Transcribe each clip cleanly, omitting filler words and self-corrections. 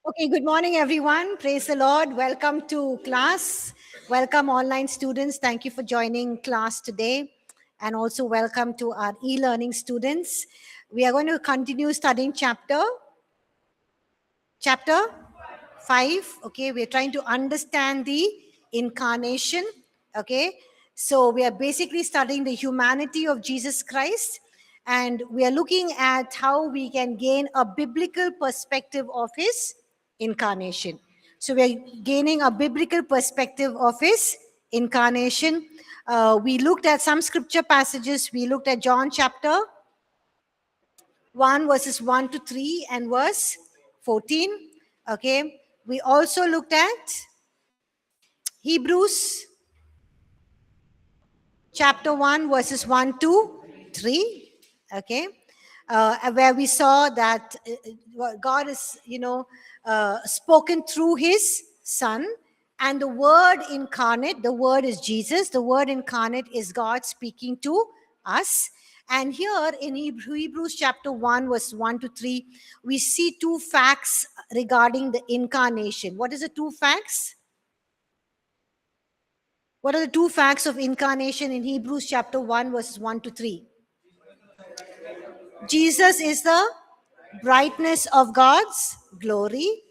Okay, good morning, everyone. Praise the Lord. Welcome to class. Welcome, online students. Thank you for joining class today. And also, welcome to our e learning students. We are going to continue studying chapter 5. Okay, we're trying to understand the incarnation. Okay, so we are basically studying the humanity of Jesus Christ. And we are looking at how we can gain a biblical perspective of his incarnation. So we're gaining a biblical perspective of his incarnation. We looked at some scripture passages. We looked at John chapter 1, verses 1 to 3 and verse 14. Okay. We also looked at Hebrews chapter 1, verses 1 to 3. Okay. Where we saw that God is, spoken through his son, and the word incarnate, the word is Jesus, the word incarnate is God speaking to us. And here in Hebrews chapter 1, verse 1 to 3, we see two facts regarding the incarnation. What is the two facts? What are the two facts of incarnation in Hebrews chapter 1, verses 1 to 3? Jesus is the brightness of God's glory,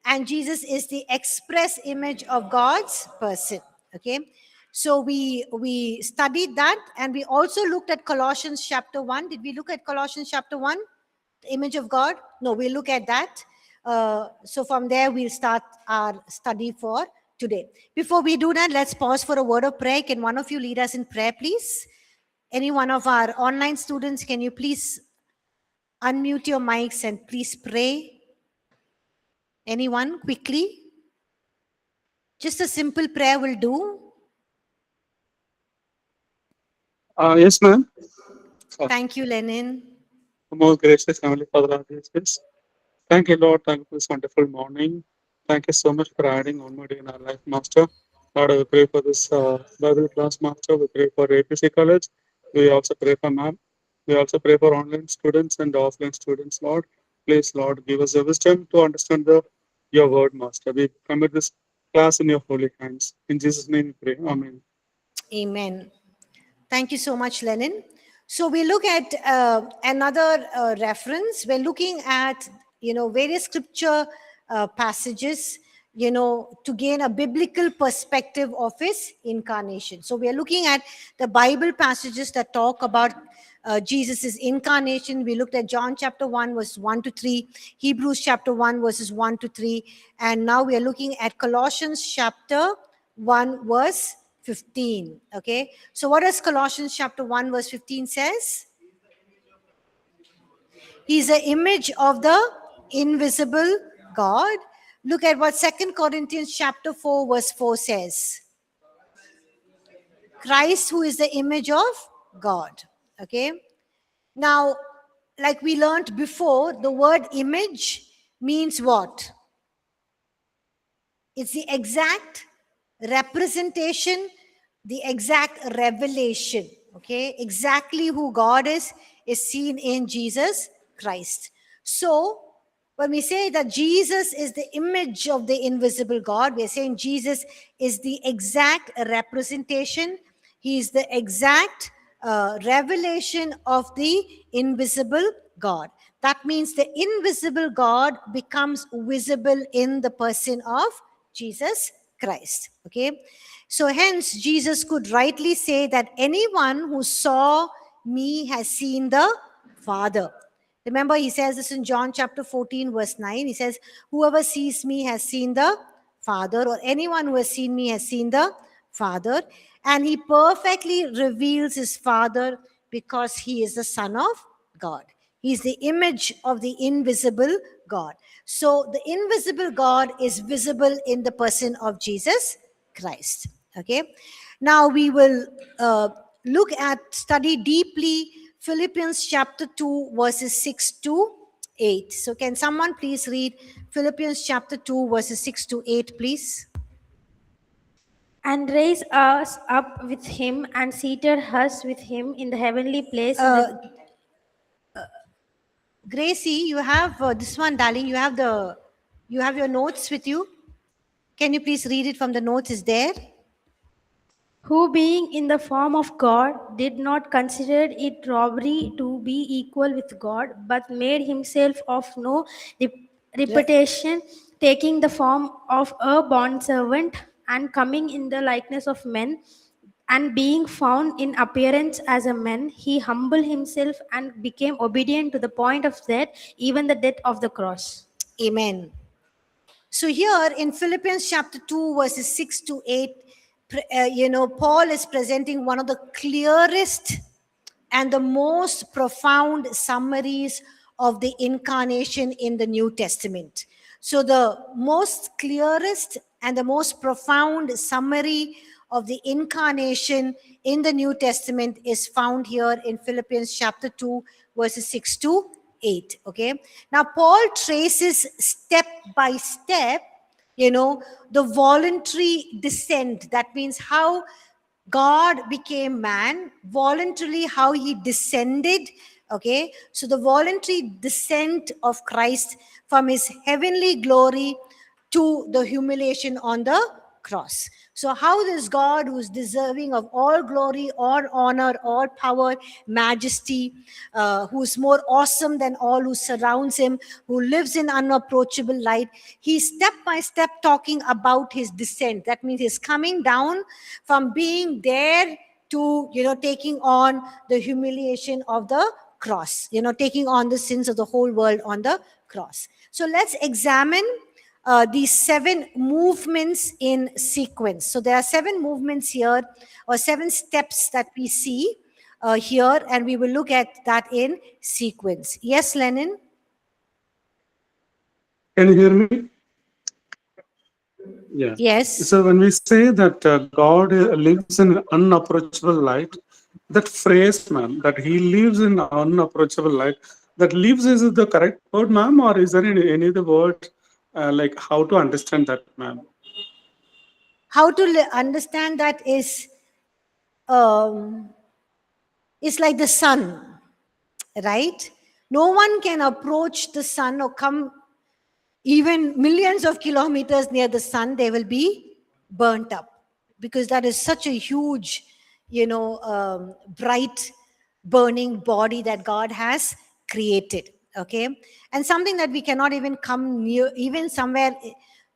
and Jesus is the express image of God's person. Okay, so we studied that, and we also looked at Colossians chapter 1. Did we look at Colossians chapter 1, the image of God? No, we'll look at that. So from there we'll start our study for today. Before we do that, let's pause for a word of prayer. Can one of you lead us in prayer, please? Any one of our online students, can you please unmute your mics and please pray? Anyone, quickly? Just a simple prayer will do. Yes, ma'am. Thank you, Lenin. Most gracious Heavenly Father of Jesus. Thank you, Lord. Thank you for this wonderful morning. Thank you so much for adding Almighty in our life, Master. Lord, we pray for this Bible class, Master. We pray for APC College. We also pray for ma'am. We also pray for online students and offline students, Lord. Please, Lord, give us the wisdom to understand your word, Master. We commit this class in your holy hands. In Jesus' name we pray. Amen. Amen. Thank you so much, Lenin. So we look at another reference. We're looking at, various scripture passages, to gain a biblical perspective of his incarnation. So we are looking at the Bible passages that talk about Jesus' incarnation. We looked at John chapter 1, verse 1 to 3, Hebrews chapter 1, verses 1 to 3, and now we are looking at Colossians chapter 1, verse 15. Okay, so what does Colossians chapter 1, verse 15 says? He's the image of the invisible God. Look at what 2 Corinthians chapter 4, verse 4 says. Christ, who is the image of God. Okay, now, like we learned before, the word image means what? It's the exact representation, the exact revelation. Okay, exactly who God is seen in Jesus Christ. So when we say that Jesus is the image of the invisible God, we're saying Jesus is the exact representation. He is the exact revelation of the invisible God. That means the invisible God becomes visible in the person of Jesus Christ. Okay, so hence Jesus could rightly say that anyone who saw me has seen the Father. Remember, he says this in John chapter 14, verse 9. He says, whoever sees me has seen the Father, or anyone who has seen me has seen the Father. And he perfectly reveals his Father because he is the Son of God. He's the image of the invisible God. So the invisible God is visible in the person of Jesus Christ. Okay. Now we will study deeply Philippians chapter 2, verses 6 to 8. So can someone please read Philippians chapter 2, verses 6 to 8, please? And raise us up with him and seated us with him in the heavenly place. Gracie, you have this one, darling. You have the You have your notes with you? Can you please read it from the notes? Is there? Who being in the form of God did not consider it robbery to be equal with God, but made himself of no reputation, taking the form of a bondservant and coming in the likeness of men, and being found in appearance as a man, he humbled himself and became obedient to the point of death, even the death of the cross. Amen. So here in Philippians chapter 2, verses 6 to 8, Paul is presenting one of the clearest and the most profound summaries of the incarnation in the New Testament. So the most clearest and the most profound summary of the incarnation in the New Testament is found here in Philippians chapter 2, verses 6 to 8. Okay. Now, Paul traces step by step, the voluntary descent. That means how God became man, voluntarily how he descended. Okay, so the voluntary descent of Christ from his heavenly glory to the humiliation on the cross. So how this God, who's deserving of all glory, all honor, all power, majesty, who's more awesome than all who surrounds him, who lives in unapproachable light, he's step by step talking about his descent. That means he's coming down from being there to, taking on the humiliation of the cross, taking on the sins of the whole world on the cross. So let's examine these 7 movements in sequence. So there are 7 movements here, or 7 steps that we see here, and we will look at that in sequence. Yes, Lenin? Can you hear me? Yeah. Yes. So when we say that God lives in unapproachable light, that phrase, ma'am, that he lives in unapproachable light, that lives is the correct word, ma'am, or is there any other word, like how to understand that, ma'am? How to understand that is, it's like the sun, right? No one can approach the sun or come even millions of kilometers near the sun. They will be burnt up, because that is such a huge, bright burning body that God has created. Okay, and something that we cannot even come near, even somewhere,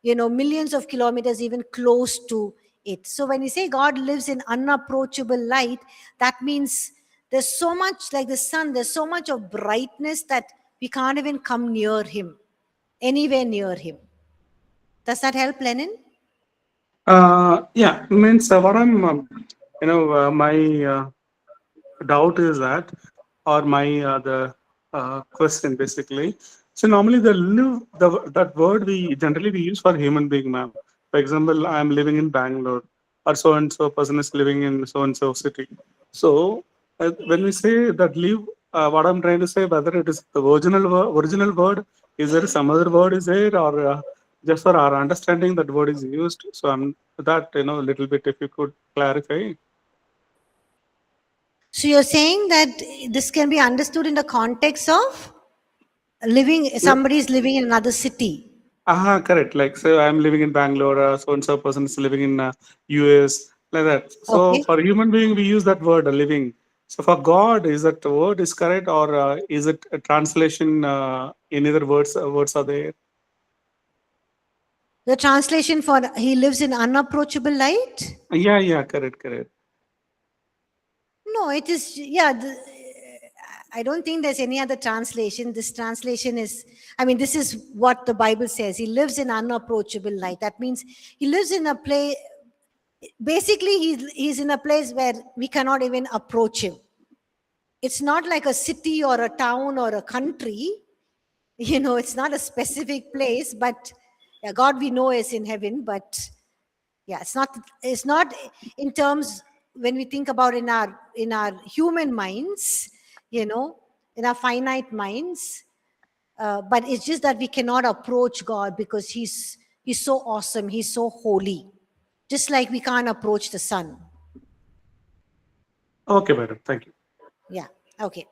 millions of kilometers, even close to it. So when we say God lives in unapproachable light, that means there's so much, like the sun, there's so much of brightness that we can't even come near him, anywhere near him. Does that help, Lenin? Yeah, means what I'm, my doubt is that, or my the question basically. So normally the live, that word we generally we use for human being, ma'am. For example, I am living in Bangalore, or so and so person is living in so and so city. So when we say that live, what I'm trying to say, whether it is the original word, is there some other word is there, or just for our understanding that word is used. So I'm that a little bit, if you could clarify. So you're saying that this can be understood in the context of somebody is living in another city. Correct. Like, so I'm living in Bangalore, so and so person is living in US, like that. So Okay. for human being, we use that word, living. So for God, is that the word is correct, or is it a translation? Any other words are there? The translation for he lives in unapproachable light? Yeah, correct. No, it is, I don't think there's any other translation. This translation is, this is what the Bible says. He lives in unapproachable light. That means he lives in a place, basically he's in a place where we cannot even approach him. It's not like a city or a town or a country. It's not a specific place, but yeah, God we know is in heaven, but yeah, it's not in terms when we think about in our human minds, in our finite minds, but it's just that we cannot approach God because he's so awesome, he's so holy, just like we can't approach the sun. Okay, madam. Thank you. Yeah. Okay.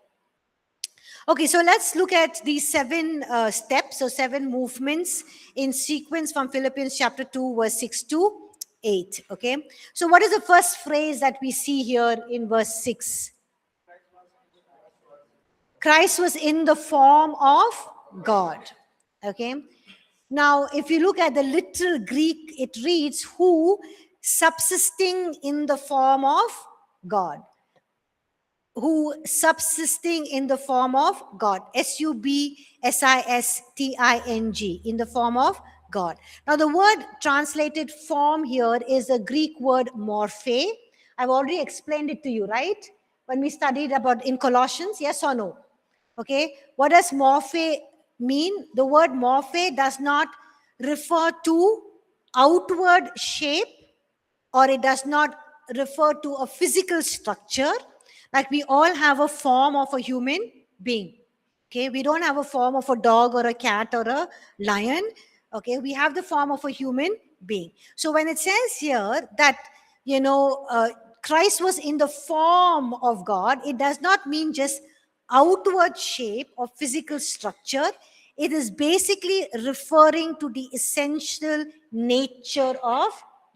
Okay, so let's look at these 7 steps, so 7 movements in sequence from Philippians chapter 2, verse 6 to 8. Okay, so what is the first phrase that we see here in verse 6? Christ was in the form of God. Okay, now if you look at the literal Greek, it reads, who subsisting in the form of God. Who subsisting in the form of God. subsisting, in the form of God. Now the word translated form here is the Greek word morphe. I've already explained it to you, right? When we studied about in Colossians, yes or no? Okay, what does morphe mean? The word morphe does not refer to outward shape, or it does not refer to a physical structure. Like we all have a form of a human being. Okay, we don't have a form of a dog or a cat or a lion. Okay, we have the form of a human being. So when it says here that, Christ was in the form of God, it does not mean just outward shape or physical structure. It is basically referring to the essential nature of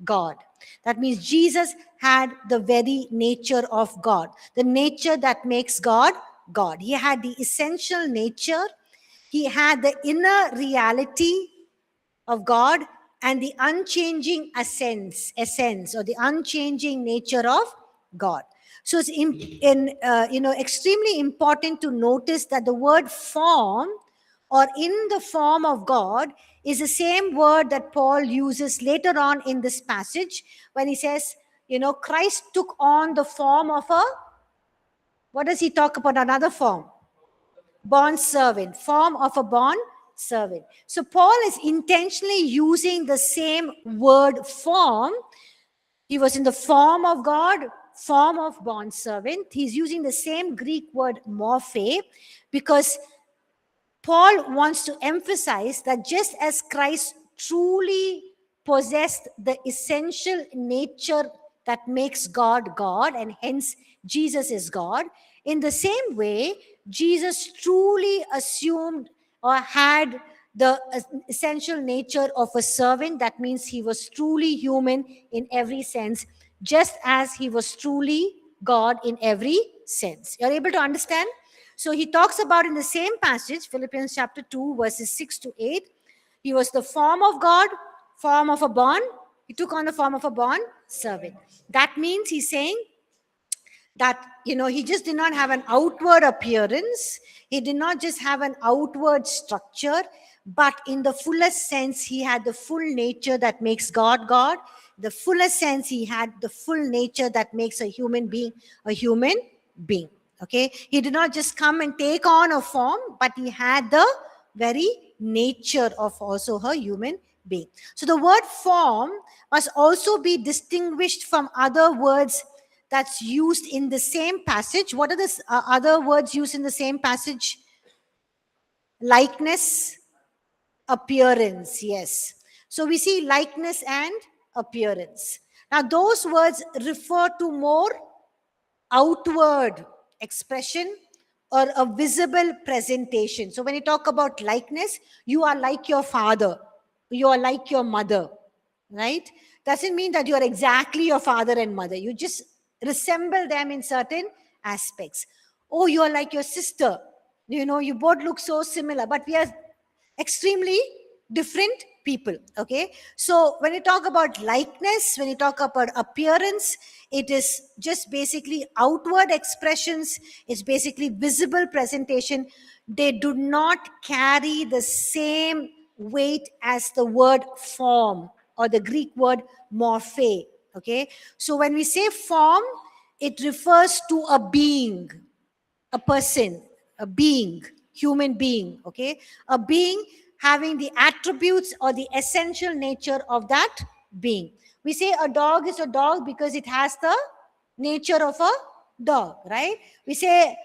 God. That means Jesus had the very nature of God, the nature that makes God God. He had the essential nature, he had the inner reality of God, and the unchanging essence or the unchanging nature of God. So it's extremely important to notice that the word form or in the form of God is the same word that Paul uses later on in this passage when he says, Christ took on the form of a, what does he talk about? Another form. Bond servant, form of a bond servant. So Paul is intentionally using the same word form. He was in the form of God, form of bond servant. He's using the same Greek word morphe because Paul wants to emphasize that just as Christ truly possessed the essential nature that makes God God, and hence Jesus is God, in the same way, Jesus truly assumed or had the essential nature of a servant. That means he was truly human in every sense, just as he was truly God in every sense. You're able to understand? So he talks about in the same passage, Philippians chapter 2, verses 6 to 8, he was the form of God, form of a bond. He took on the form of a bond servant. That means he's saying that, he just did not have an outward appearance. He did not just have an outward structure, but in the fullest sense, he had the full nature that makes God God. The fullest sense, he had the full nature that makes a human being a human being. Okay, he did not just come and take on a form, but he had the very nature of also a human being. So the word form must also be distinguished from other words that's used in the same passage. What are the other words used in the same passage? Likeness, appearance, yes. So we see likeness and appearance. Now those words refer to more outward expression or a visible presentation. So when you talk about likeness, you are like your father, you are like your mother, right? Doesn't mean that you are exactly your father and mother. You just resemble them in certain aspects. Oh, you are like your sister. You both look so similar, but we are extremely different people. Okay, so when you talk about likeness, when you talk about appearance, it is just basically outward expressions. It's basically visible presentation. They do not carry the same weight as the word form or the Greek word morphe. Okay, so when we say form, it refers to a being, a person, a being, human being. Okay, a being having the attributes or the essential nature of that being. We say a dog is a dog because it has the nature of a dog, right? You say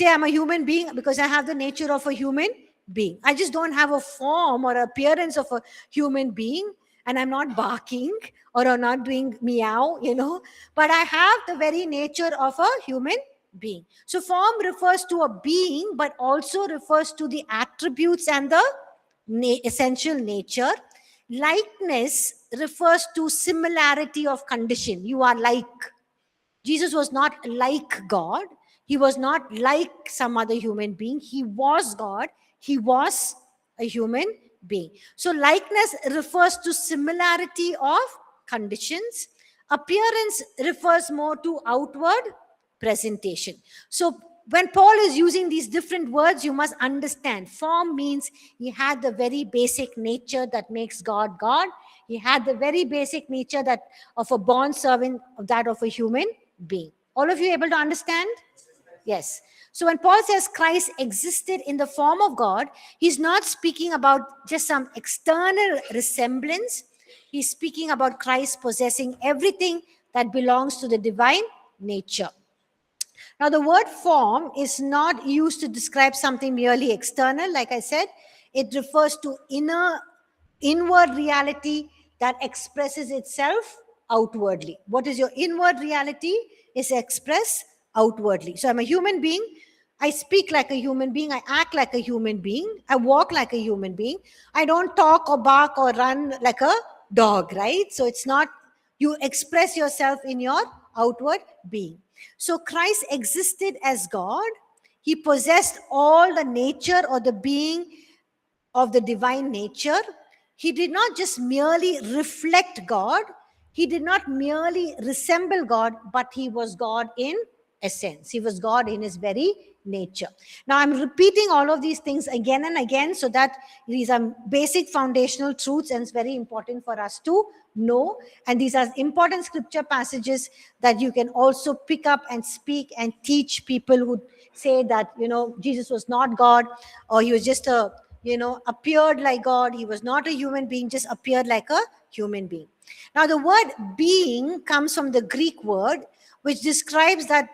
I'm a human being because I have the nature of a human being. I just don't have a form or appearance of a human being, and I'm not barking or I'm not doing meow, but I have the very nature of a human being. So form refers to a being, but also refers to the attributes and the essential nature. Likeness refers to similarity of condition. You are like. Jesus was not like God. He was not like some other human being. He was God. He was a human being. So likeness refers to similarity of conditions. Appearance refers more to outward presentation. So when Paul is using these different words, you must understand. Form means he had the very basic nature that makes God God. He had the very basic nature that of a bond servant, that of a human being. All of you able to understand? Yes. So when Paul says Christ existed in the form of God, he's not speaking about just some external resemblance. He's speaking about Christ possessing everything that belongs to the divine nature. Now, the word form is not used to describe something merely external. Like I said, it refers to inward reality that expresses itself outwardly. What is your inward reality is expressed outwardly. So I'm a human being. I speak like a human being. I act like a human being. I walk like a human being. I don't talk or bark or run like a dog, right? So it's not, you express yourself in your outward being. So Christ existed as God. He possessed all the nature or the being of the divine nature. He did not just merely reflect God. He did not merely resemble God, but he was God in essence. He was God in his very nature. Now, I'm repeating all of these things again and again so that these are basic foundational truths and it's very important for us to know. And these are important scripture passages that you can also pick up and speak and teach people who say that, Jesus was not God, or he was just appeared like God. He was not a human being, just appeared like a human being. Now, the word being comes from the Greek word, which describes that,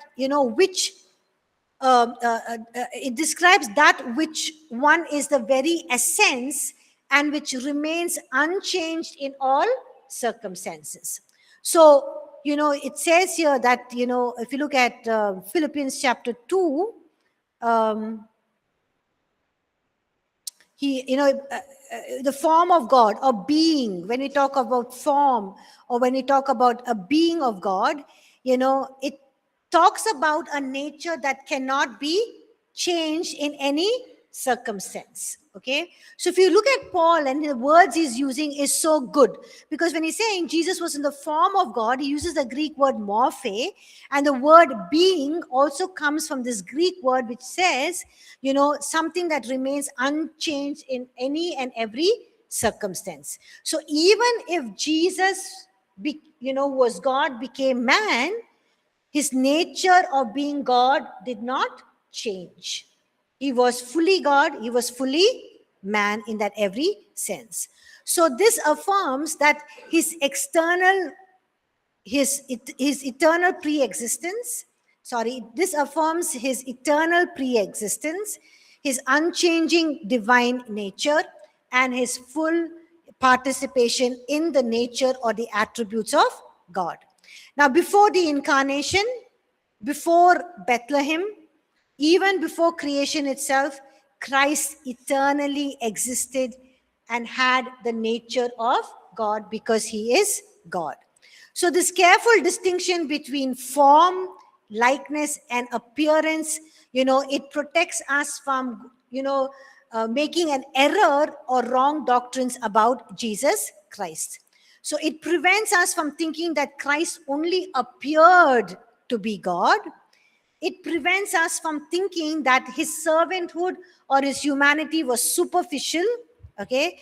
it describes that which one is the very essence and which remains unchanged in all circumstances. So, it says here that, if you look at Philippians chapter 2, the form of God or being, when we talk about form or when we talk about a being of God, it talks about a nature that cannot be changed in any circumstance. Okay, so if you look at Paul and the words he's using is so good, because when he's saying Jesus was in the form of God, he uses the Greek word morphe, and the word being also comes from this Greek word which says, something that remains unchanged in any and every circumstance. So even if Jesus, was God, became man, his nature of being God did not change. He was fully God, he was fully man in that every sense. So this affirms that his eternal pre-existence, this affirms his eternal pre-existence, his unchanging divine nature, and his full participation in the nature or the attributes of God. Now, before the incarnation, before Bethlehem, even before creation itself, Christ eternally existed and had the nature of God because he is God. So this careful distinction between form, likeness, and appearance, it protects us from, making an error or wrong doctrines about Jesus Christ. So it prevents us from thinking that Christ only appeared to be God. It prevents us from thinking that his servanthood or his humanity was superficial. Okay.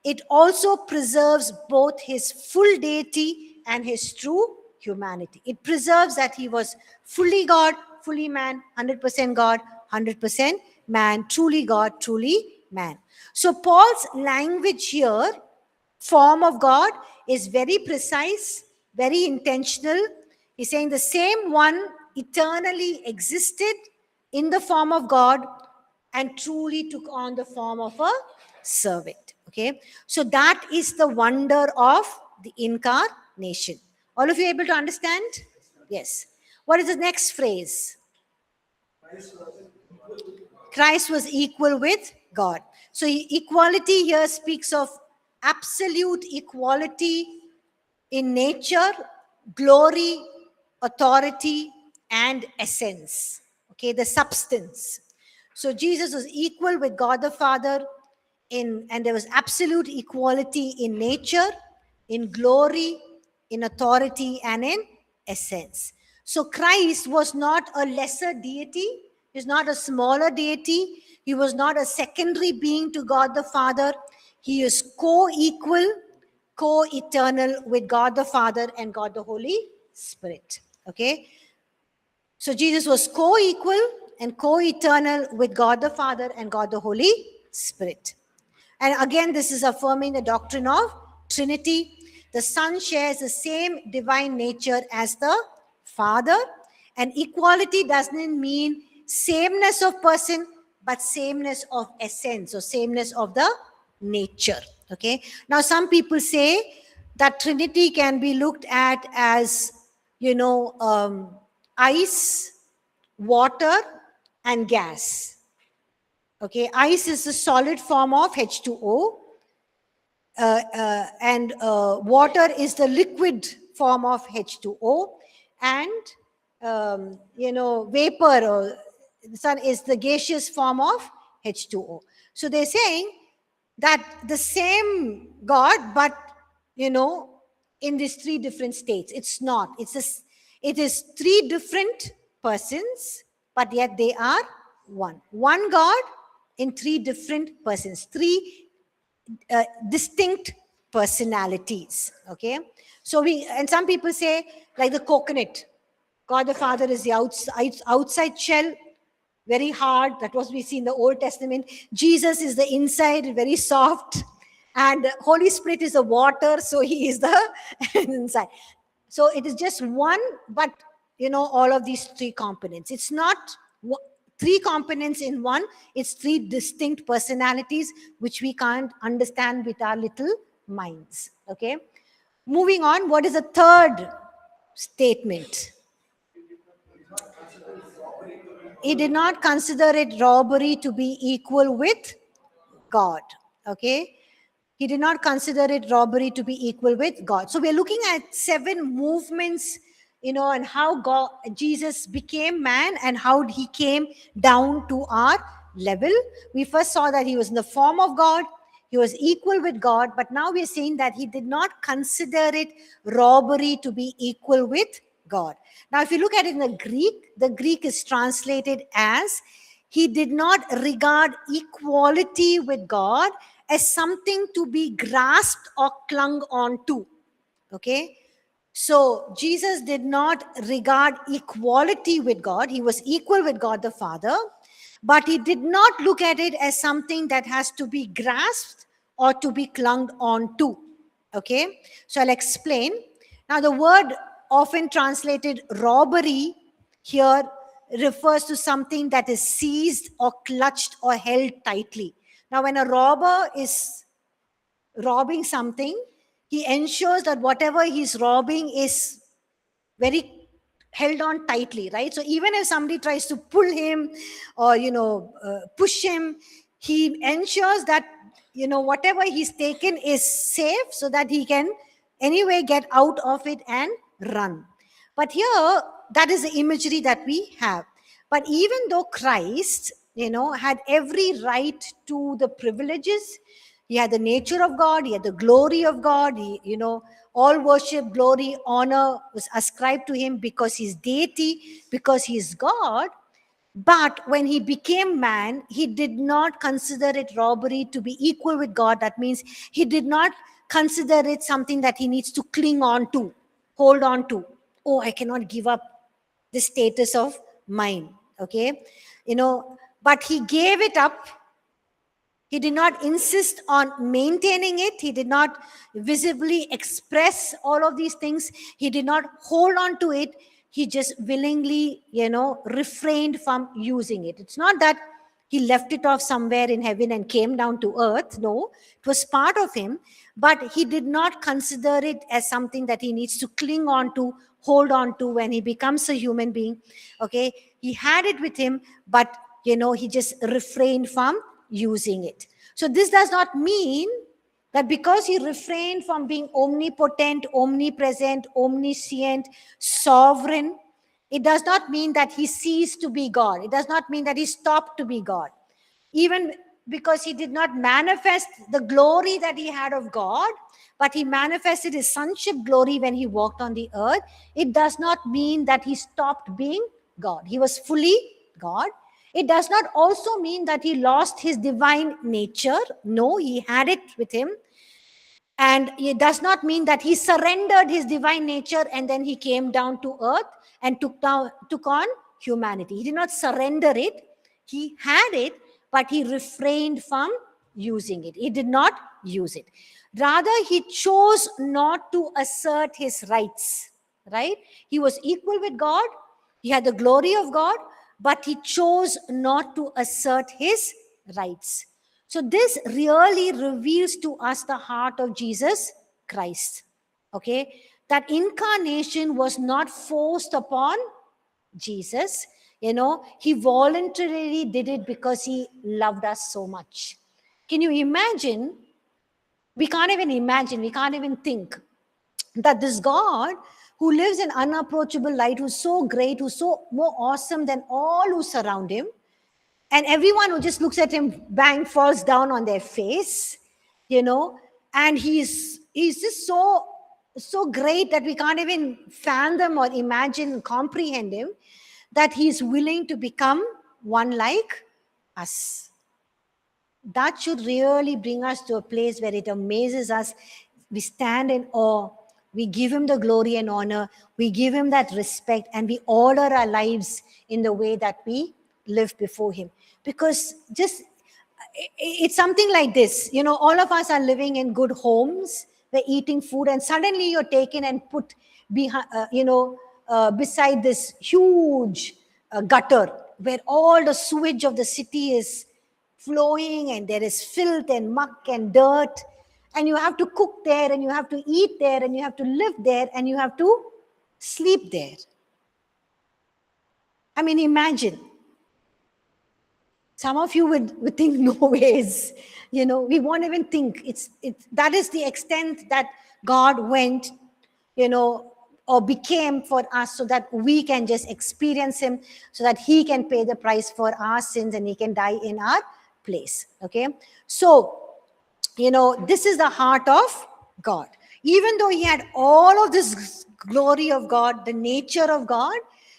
It also preserves both his full deity and his true humanity. It preserves that he was fully God, fully man, 100% God, 100% man, truly God, truly man. So Paul's language here, form of God, is very precise, very intentional. He's saying the same one eternally existed in the form of God and truly took on the form of a servant. Okay, so that is the wonder of the incarnation. All of you able to understand? Yes. What is the next phrase? Christ was equal with God. So equality here speaks of absolute equality in nature, glory, authority, and essence. Okay, the substance. So Jesus was equal with God the Father and there was absolute equality in nature, in glory, in authority, and in essence. So Christ was not a lesser deity, he was not a smaller deity, he was not a secondary being to God the Father. He is co-equal, co-eternal with God the Father and God the Holy Spirit. Okay? So Jesus was co-equal and co-eternal with God the Father and God the Holy Spirit. And again, this is affirming the doctrine of Trinity. The Son shares the same divine nature as the Father. And equality doesn't mean sameness of person, but sameness of essence or sameness of the nature. Okay. Now, some people say that Trinity can be looked at as, ice, water, and gas. Okay, ice is the solid form of H2O, and water is the liquid form of H2O, and vapor or the sun is the gaseous form of H2O. So they're saying that the same God, but in these three different states. It's not. It is three different persons, but yet they are one. One God in three different persons, three distinct personalities. Okay, so and some people say like the coconut, God the Father is the outside shell, very hard. That was we see in the Old Testament. Jesus is the inside, very soft, and Holy Spirit is the water, so he is the inside. So it is just one, but all of these three components. It's not three components in one, it's three distinct personalities which we can't understand with our little minds. Okay, moving on, what is the third statement? He did not consider it robbery to be equal with God. Okay, he did not consider it robbery to be equal with God. So we're looking at 7 movements, and how Jesus became man and how he came down to our level. We first saw that he was in the form of God, he was equal with God, but now we're saying that he did not consider it robbery to be equal with God. Now, if you look at it in the Greek is translated as he did not regard equality with God as something to be grasped or clung on to. Okay? So, Jesus did not regard equality with God. He was equal with God the Father, but he did not look at it as something that has to be grasped or to be clung on to. Okay? So, I'll explain. Now, the word often translated robbery here refers to something that is seized or clutched or held tightly. Now, when a robber is robbing something, he ensures that whatever he's robbing is very held on tightly, right? So even if somebody tries to pull him or, push him, he ensures that, whatever he's taken is safe so that he can anyway get out of it and run. But here, that is the imagery that we have. But even though Christ, had every right to the privileges, he had the nature of God, he had the glory of God, all worship, glory, honor was ascribed to him because he's deity, because he's God. But when he became man, he did not consider it robbery to be equal with God. That means he did not consider it something that he needs to cling on to, hold on to. Oh, I cannot give up the status of mine. Okay. But he gave it up. He did not insist on maintaining it. He did not visibly express all of these things. He did not hold on to it. He just willingly, refrained from using it. It's not that he left it off somewhere in heaven and came down to earth. No, it was part of him, but he did not consider it as something that he needs to cling on to, hold on to when he becomes a human being. Okay, He had it with him, but he just refrained from using it. So this does not mean that because he refrained from being omnipotent, omnipresent, omniscient, sovereign, it does not mean that he ceased to be God. It does not mean that he stopped to be God. Even because he did not manifest the glory that he had of God, but he manifested his sonship glory when he walked on the earth, it does not mean that he stopped being God. He was fully God. It does not also mean that he lost his divine nature. No, he had it with him. And it does not mean that he surrendered his divine nature and then he came down to earth and took on humanity. He did not surrender it. He had it, but he refrained from using it. He did not use it. Rather, he chose not to assert his rights, right? He was equal with God. He had the glory of God, but he chose not to assert his rights. So this really reveals to us the heart of Jesus Christ. Okay? That incarnation was not forced upon Jesus. He voluntarily did it because he loved us so much. Can you imagine? We can't even imagine, we can't even think that this God who lives in unapproachable light, who's so great, who's so more awesome than all who surround him, and everyone who just looks at him, bang, falls down on their face, and he's just so great that we can't even fathom or imagine, comprehend him, that he's willing to become one like us. That should really bring us to a place where it amazes us. We stand in awe. We give him the glory and honor. We give him that respect, and we order our lives in the way that we live before him. Because it's something like this. All of us are living in good homes. We're eating food, and suddenly you're taken and put behind, beside this huge gutter where all the sewage of the city is flowing, and there is filth and muck and dirt, and you have to cook there, and you have to eat there, and you have to live there, and you have to sleep there. I mean, imagine. Some of you would think, no ways. We won't even think. That is the extent that God went, or became for us, so that we can just experience him, so that he can pay the price for our sins and he can die in our place. Okay? So, this is the heart of God. Even though he had all of this glory of God, the nature of God,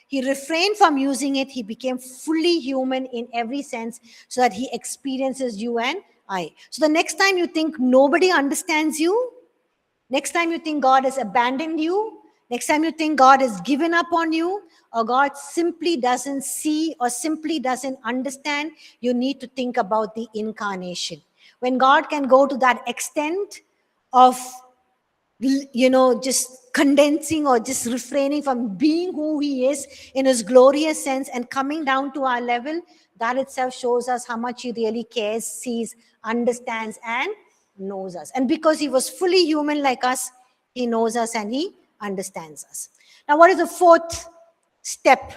he refrained from using it. He became fully human in every sense, so that he experiences you and I. So the next time you think nobody understands you, next time you think God has abandoned you, next time you think God has given up on you, or God simply doesn't see or simply doesn't understand, you need to think about the incarnation. When God can go to that extent of, just condensing or just refraining from being who he is in his glorious sense and coming down to our level, that itself shows us how much he really cares, sees, understands, and knows us. And because he was fully human like us, he knows us and he understands us. Now, what is the fourth step?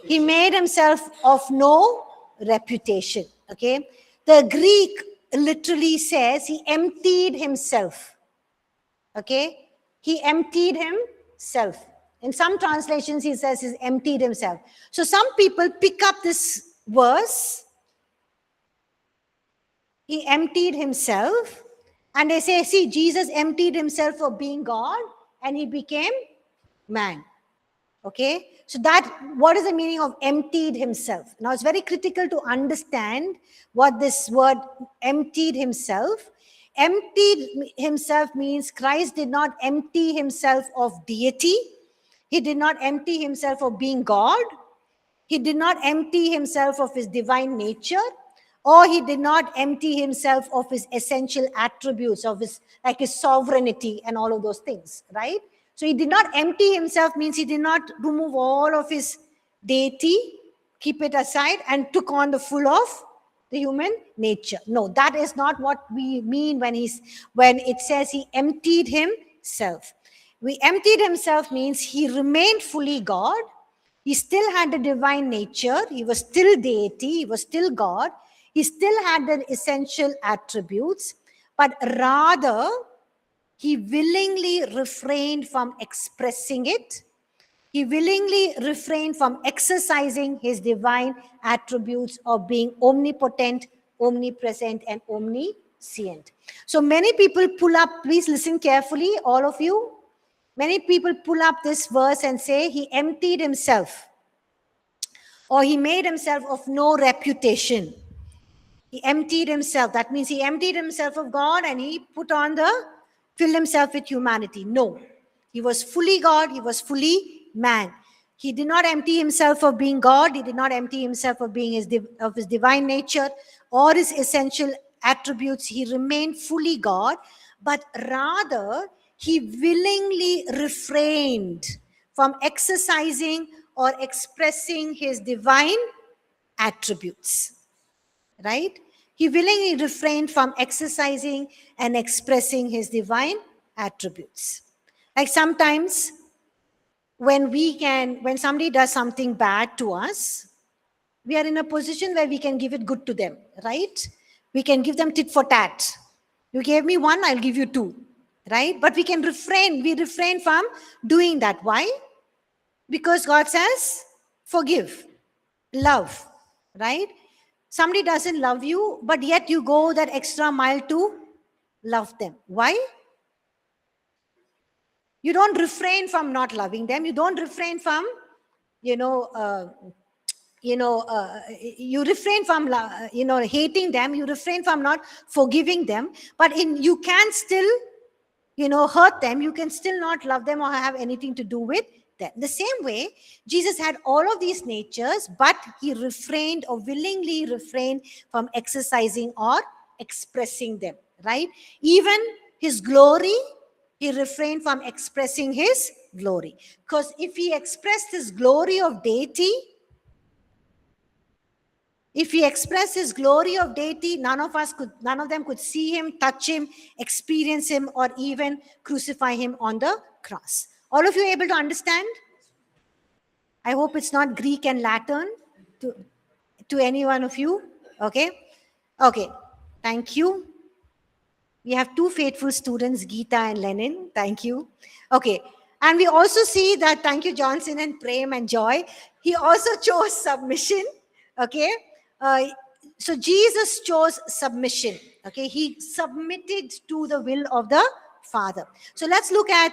He made himself of no reputation. Okay? The Greek literally says he emptied himself. Okay? He emptied himself. In some translations, he says he's emptied himself. So some people pick up this verse, he emptied himself, and they say, see, Jesus emptied himself for being God, and he became man. Okay? So what is the meaning of emptied himself? Now, it's very critical to understand what this word emptied himself. Emptied himself means Christ did not empty himself of deity. He did not empty himself of being God. He did not empty himself of his divine nature, or he did not empty himself of his essential attributes, of his sovereignty and all of those things, right? So he did not empty himself means he did not remove all of his deity, keep it aside, and took on the full of the human nature. No, that is not what we mean when it says he emptied himself. We emptied himself means he remained fully God, He still had the divine nature. He was still deity. He was still God. He still had the essential attributes, but rather he willingly refrained from expressing it. He willingly refrained from exercising his divine attributes of being omnipotent, omnipresent, and omniscient. So many people pull up, please listen carefully, all of you. Many people pull up this verse and say he emptied himself, or he made himself of no reputation. He emptied himself. That means he emptied himself of God and he filled himself with humanity. No. He was fully God. He was fully man. He did not empty himself of being God. He did not empty himself of being of his divine nature or his essential attributes. He remained fully God, but rather he willingly refrained from exercising or expressing his divine attributes. Right? He willingly refrained from exercising and expressing his divine attributes. Like sometimes when somebody does something bad to us, we are in a position where we can give it good to them, right? We can give them tit for tat. You gave me one, I'll give you two, right? But we refrain from doing that. Why? Because God says, forgive, love, right? Somebody doesn't love you, but yet you go that extra mile to love them. Why? You don't refrain from not loving them. You don't refrain from, you refrain from, hating them. You refrain from not forgiving them. But you can still, hurt them. You can still not love them or have anything to do with them. The same way, Jesus had all of these natures, but he refrained or willingly refrained from exercising or expressing them, right? Even his glory, he refrained from expressing his glory. Because if he expressed his glory of deity, none of them could see him, touch him, experience him, or even crucify him on the cross. All of you able to understand? I hope it's not Greek and Latin to any one of you. Okay. Thank you. We have two faithful students, Geeta and Lenin. Thank you. Okay. And we also see that, thank you, Johnson and Prem and Joy. He also chose submission. Okay. So Jesus chose submission. Okay. He submitted to the will of the Father. So let's look at,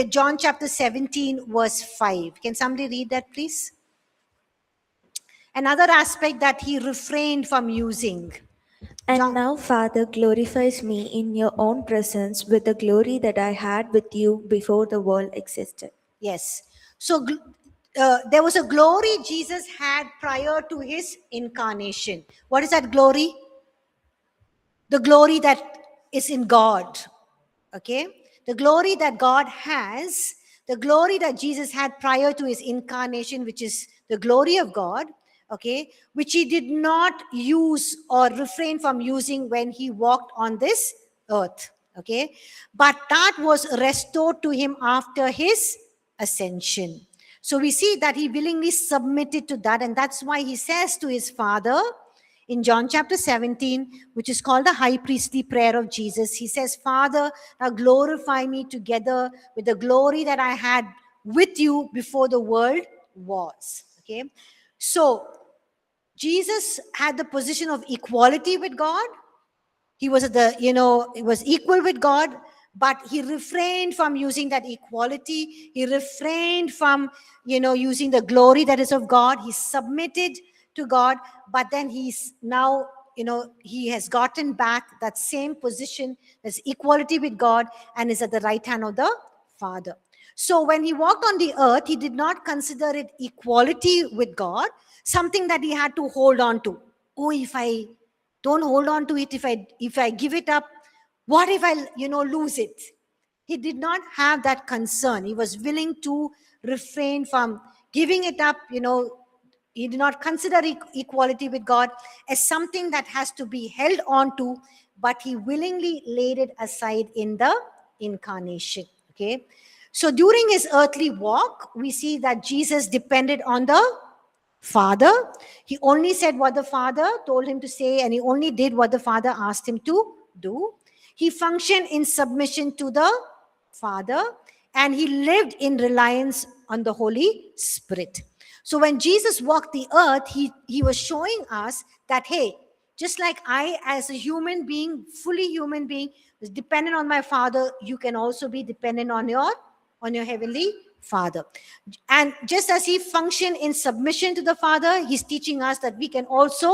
John chapter 17, verse 5. Can somebody read that, please? Another aspect that he refrained from using. And now, Father, glorifies me in your own presence with the glory that I had with you before the world existed. Yes. So there was a glory Jesus had prior to his incarnation. What is that glory? The glory that is in God. Okay? The glory that God has, the glory that Jesus had prior to his incarnation, which is the glory of God, okay, which he did not use or refrain from using when he walked on this earth, okay, but that was restored to him after his ascension. So we see that he willingly submitted to that, and that's why he says to his Father in John chapter 17, which is called the high priestly prayer of Jesus, he says, Father, now glorify me together with the glory that I had with you before the world was. Okay, so Jesus had the position of equality with God. He was he was equal with God, but he refrained from using that equality. He refrained from, using the glory that is of God. He submitted to God, but then he's now, he has gotten back that same position, that's equality with God, and is at the right hand of the Father. So when he walked on the earth, he did not consider it equality with God, something that he had to hold on to. Oh, if I don't hold on to it, if I give it up, what if I, lose it? He did not have that concern. He was willing to refrain from giving it up. He did not consider equality with God as something that has to be held on to, but he willingly laid it aside in the incarnation. Okay. So during his earthly walk, we see that Jesus depended on the Father. He only said what the Father told him to say, and he only did what the Father asked him to do. He functioned in submission to the Father, and he lived in reliance on the Holy Spirit. So when Jesus walked the earth, he was showing us that, hey, just like I, as a human being, fully human being, was dependent on my Father, you can also be dependent on your heavenly Father. And just as he functioned in submission to the Father, he's teaching us that we can also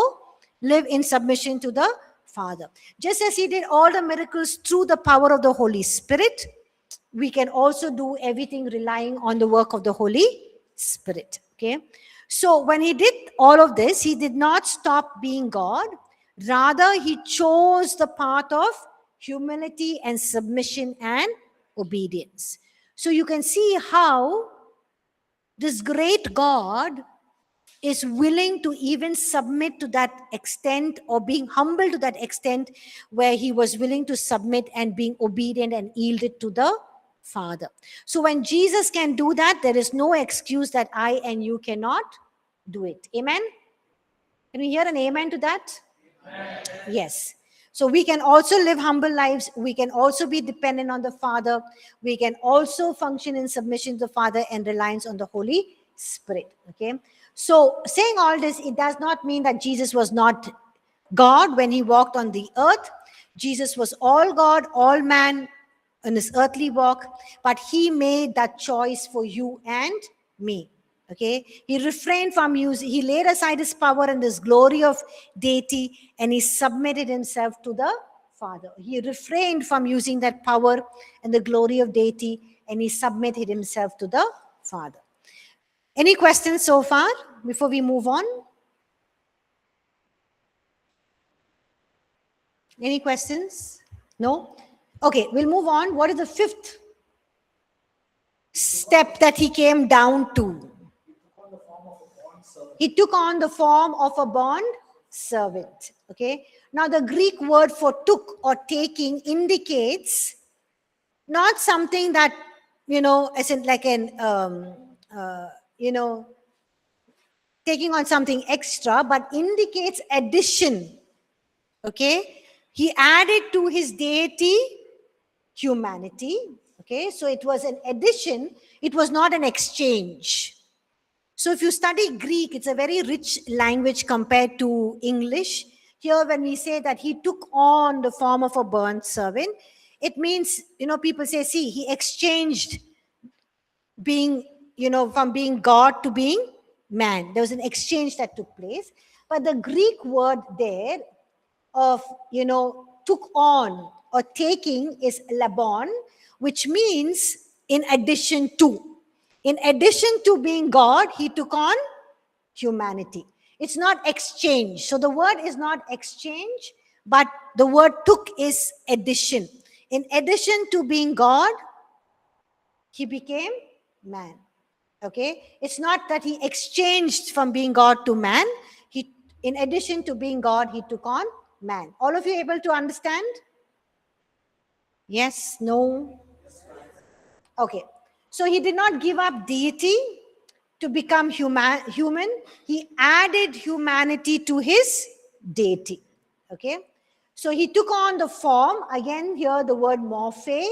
live in submission to the Father. Just as he did all the miracles through the power of the Holy Spirit, we can also do everything relying on the work of the Holy Spirit. Okay. So when he did all of this, he did not stop being God. Rather, he chose the path of humility and submission and obedience. So you can see how this great God is willing to even submit to that extent, or being humble to that extent, where he was willing to submit and being obedient and yielded to the Father. So when Jesus can do that, there is no excuse that I and you cannot do it. Amen? Can we hear an amen to that? Amen. Yes. So we can also live humble lives. We can also be dependent on the Father. We can also function in submission to the Father and reliance on the Holy Spirit. Okay. So saying all this, it does not mean that Jesus was not God when he walked on the earth. Jesus was all God, all man in his earthly walk, but he made that choice for you and me. Okay, he refrained from using, he laid aside his power and his glory of deity, and he submitted himself to the Father. He refrained from using that power and the glory of deity, and he submitted himself to the Father. Any questions so far before we move on? Any questions? No? Okay, we'll move on. What is the fifth step that he came down to? He took on the form of a bond servant. Okay. Now the Greek word for took or taking indicates not something that, as in like an, taking on something extra, but indicates addition. Okay. He added to his deity humanity. Okay. So it was an addition. It was not an exchange. So if you study Greek, it's a very rich language compared to English. Here, when we say that he took on the form of a bond servant, it means, people say, see, he exchanged being, from being God to being man. There was an exchange that took place. But the Greek word there of, took on or taking is labon, which means in addition to. In addition to being God, he took on humanity. It's not exchange. So the word is not exchange, but the word took is addition. In addition to being God, he became man. Okay? It's not that he exchanged from being God to man. In addition to being God, he took on man. All of you able to understand? Yes? No? Okay. So he did not give up deity to become human. He added humanity to his deity. Okay. So he took on the form, again here the word morphe.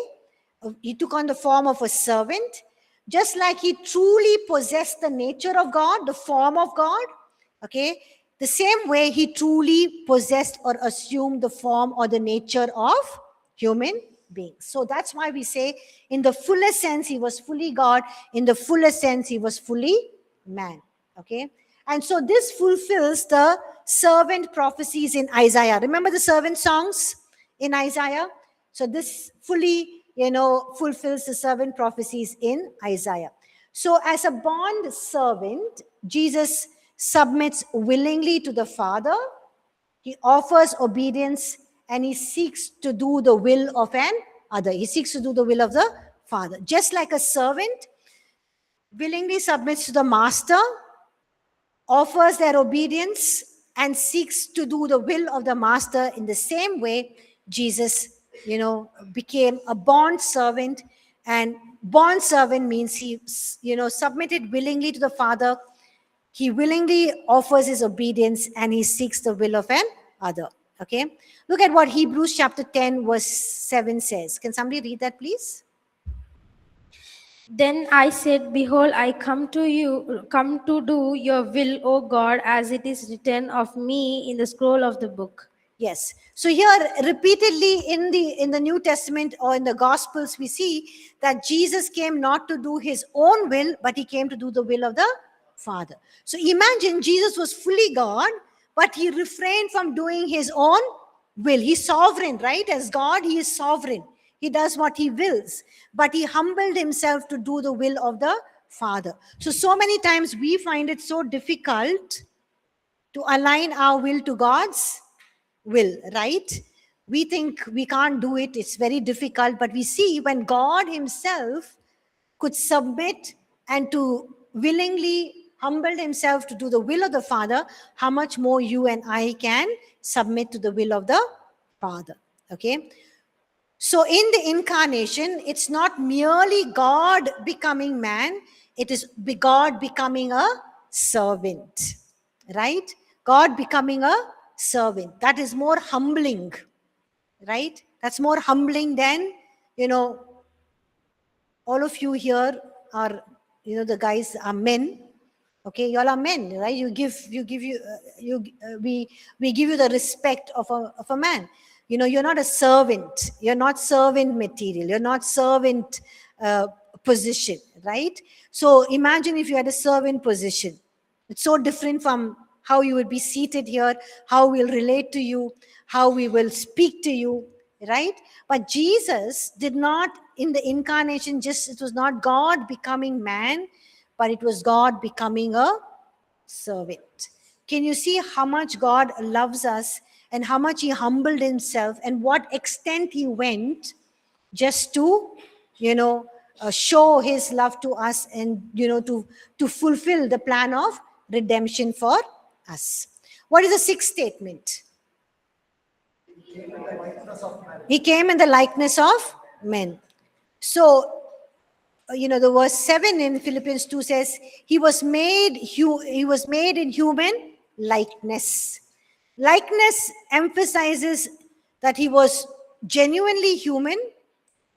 He took on the form of a servant. Just like he truly possessed the nature of God, the form of God. Okay. The same way he truly possessed or assumed the form or the nature of human beings. So that's why we say in the fullest sense he was fully God, in the fullest sense he was fully man. Okay. And so this fulfills the servant prophecies in Isaiah. Remember the servant songs in Isaiah? So this fully, fulfills the servant prophecies in Isaiah. So as a bond servant, Jesus submits willingly to the Father. He offers obedience, and he seeks to do the will of an other. He seeks to do the will of the Father. Just like a servant willingly submits to the master, offers their obedience, and seeks to do the will of the master, in the same way, Jesus, became a bond servant and bond servant means he, submitted willingly to the Father. He willingly offers his obedience and he seeks the will of an other. Okay. Look at what Hebrews chapter 10 verse 7 says. Can somebody read that, please? Then I said, Behold, I come to do your will, O God, as it is written of me in the scroll of the book. Yes. So here repeatedly in the New Testament or in the Gospels, we see that Jesus came not to do his own will, but he came to do the will of the Father. So imagine Jesus was fully God, but he refrained from doing his own will. He's sovereign, right? As God, he is sovereign. He does what he wills, but he humbled himself to do the will of the Father. So many times we find it so difficult to align our will to God's will, right? We think we can't do it, it's very difficult, but we see when God himself could submit and to willingly humble himself to do the will of the Father, how much more you and I can submit to the will of the Father. Okay. So in the incarnation, it's not merely God becoming man, it is God becoming a servant, right? God becoming a servant. That is more humbling, right? That's more humbling than, all of you here are, the guys are men. Okay, you all are men, right? We give you the respect of a man. You're not a servant. You're not servant material. You're not servant position, right? So imagine if you had a servant position. It's so different from how you would be seated here, how we'll relate to you, how we will speak to you, right? But Jesus did not, in the incarnation, it was not God becoming man, but it was God becoming a servant. Can you see how much God loves us and how much he humbled himself and what extent he went just to, show his love to us and, to fulfill the plan of redemption for us. What is the sixth statement? He came in the likeness of men. So, the verse 7 in Philippians 2 says, he was made in human likeness. Likeness emphasizes that he was genuinely human,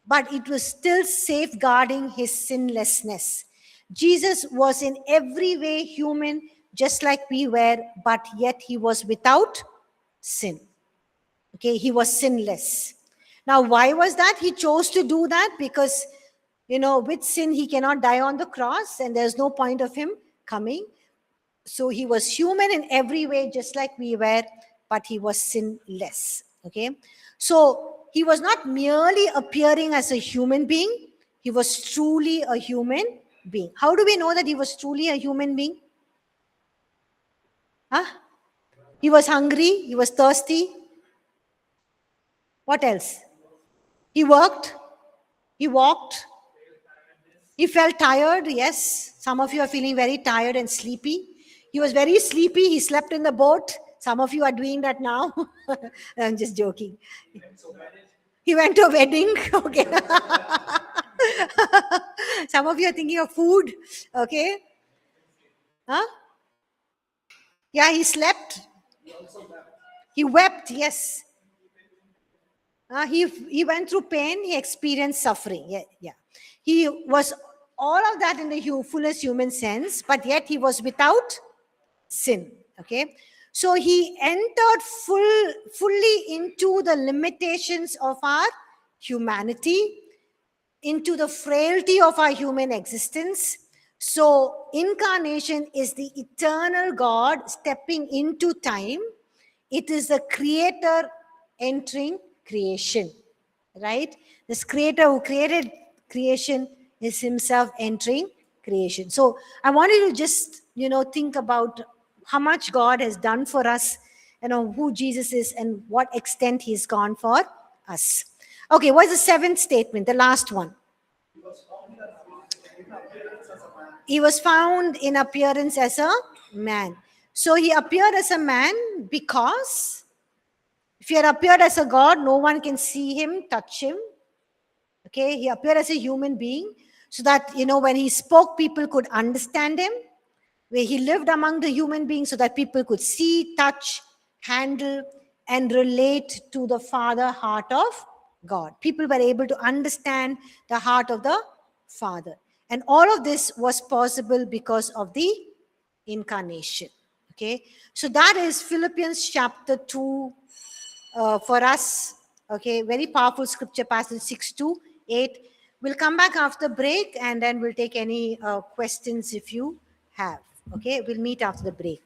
but it was still safeguarding his sinlessness. Jesus was in every way human, just like we were, but yet he was without sin. Okay, he was sinless. Now, why was that? He chose to do that because, with sin, he cannot die on the cross and there's no point of him coming. So he was human in every way, just like we were, but he was sinless. Okay, so he was not merely appearing as a human being, he was truly a human being. How do we know that he was truly a human being? He was hungry, he was thirsty. What else? He worked, he walked, he felt tired. Yes, some of you are feeling very tired and sleepy. He was very sleepy, he slept in the boat. Some of you are doing that now. I'm just joking. He went to a wedding. Okay. Some of you are thinking of food. Okay. Yeah, he slept. He wept, yes. He went through pain, he experienced suffering. Yeah. He was all of that in the fullest human sense, but yet he was without sin. Okay. So he entered fully into the limitations of our humanity, into the frailty of our human existence. So incarnation is the eternal God stepping into time. It is the creator entering creation, right? This creator who created creation is himself entering creation. So I want you to just, think about how much God has done for us, who Jesus is and what extent he's gone for us. Okay, what's the seventh statement, the last one? He was found in appearance as a man. So he appeared as a man because if he had appeared as a God, no one can see him, touch him. Okay, he appeared as a human being. so that, when he spoke, people could understand him, where he lived among the human beings so that people could see, touch, handle, and relate to the Father heart of God. People were able to understand the heart of the Father. And all of this was possible because of the incarnation. Okay, so that is Philippians chapter 2 for us. Okay, very powerful scripture passage 6 to 8. We'll come back after break and then we'll take any questions if you have. Okay, we'll meet after the break.